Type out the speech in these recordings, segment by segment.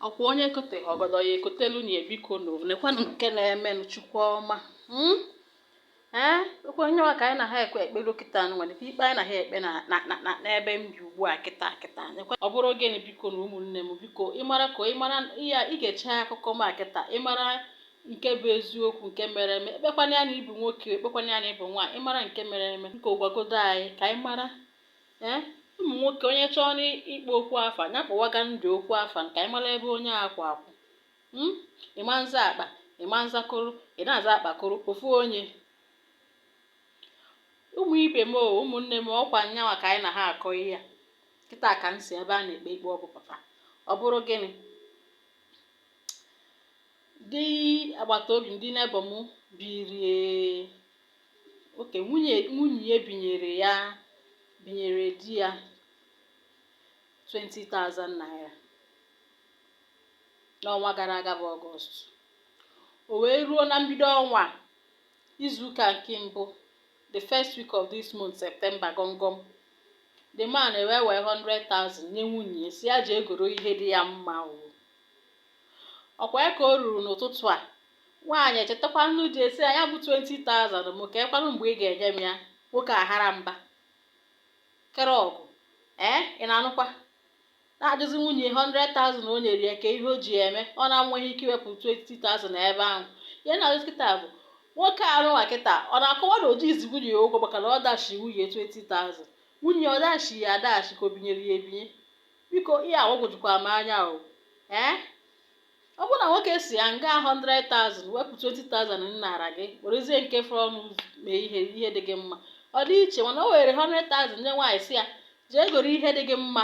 Ọkwa onye kote ọgọdọ ya ekotelu na ebiko na nekwanụ nke na-emenụ Chukwuọma okwe onye nwa ka anyị na ha ekwe ekpelu kịta nwere ikpe anyị na ha ekpe n'ebe m bi ugbu a kịta ọ bụrụ gịnị biko na ụmụnne m biko ịmara ya ị ga-eche akụkọ m kịta ịmara nke bụ eziokwu nke mere eme ekpekwana ya na ịbụ nwoke ekpekwana ya na ịbụ nwaanyị ịmara nke mere eme biko gwagodo anyị ka anyị mara ụmụ nwoke onye chọọ n'ikpo okwu afa nyapụwaga ndụ okwu afa ka anyị mara ebe onye akwa akwụ ịma nza akpa ịma nzakoro ị na-aza akpakoro ofu onye ụmụ ibe m ụmụnne m ọkwa nyanwa ka anyị na ha akọ ihe kịta ka m si ebe a na-ekpe ikpe ọpụpụta ọ bụrụ gịnị dị agbata obi ndị nebo m biri oke nwunye ya binyere di ya 20,000 naira n'ọnwa gara aga bụ Ọgọst o wee ruo na mbido ọnwa izuụka nke mbụ the first week of this month September gọngọm the man wee 100,000 nye nwunye si ya ji egoro ihe dị ya mma ọkwa ya ka o ruru n'ụtụtụ a nwaanyị echetakwa nnu ji esi anya bụ 20,000 m ka ekwanụ mgbe ị ga-enye m ya nwoke aghara mba kere ọgụ ị na-anụkwa na-ajụzi nwunye 100,000 o nyere ya ka ihe o ji eme ọ na-enweghị ike iwepụ 20,000 ebe ahụ ihe na-ajụzi kịta bụ nwoke arụwa kịta ọ na-akọwa na oji izi nwunye ya ụgwọ maka na ọ dashi nwunye 20,000 nwunye ọ dashi ya adashi ka o binyere ya ebinye biko ihe awagwojukwa m anya ọ bụrụ na nwoke si ya nga 100,000 wepụ 20,000 nnara gị werezie nke fọrọ ọnụ mee ihe dị gị mma ọ dị iche mana o were 100,000 nye nwaanyị si ya jee goro ihe dị gị mma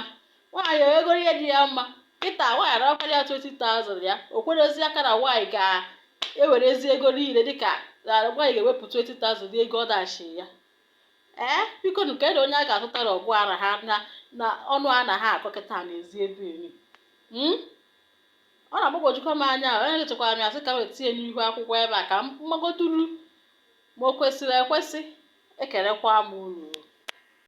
nwaanyị egoro ihe dị ya mma kịta nwaanyị arakwara ya 20,000 ya o kwerozi aka na nwaanyị ga-ewerezi ego niile dịka nwaanyị ga-ewepụ 20,000 ego ọ dachi ya biko nke na onye a ga-atụtara ọgụ ara ha na ọnụ a na ha akọ kịta n'ezi ebe eri ọ na-agbagwojukwa m anya onye nchekwara m ya sị ka m etinye n'ihu akwụkwọ ebe a ka m mmagoduru ma o kwesịrị ekwesị ekelekwa m unu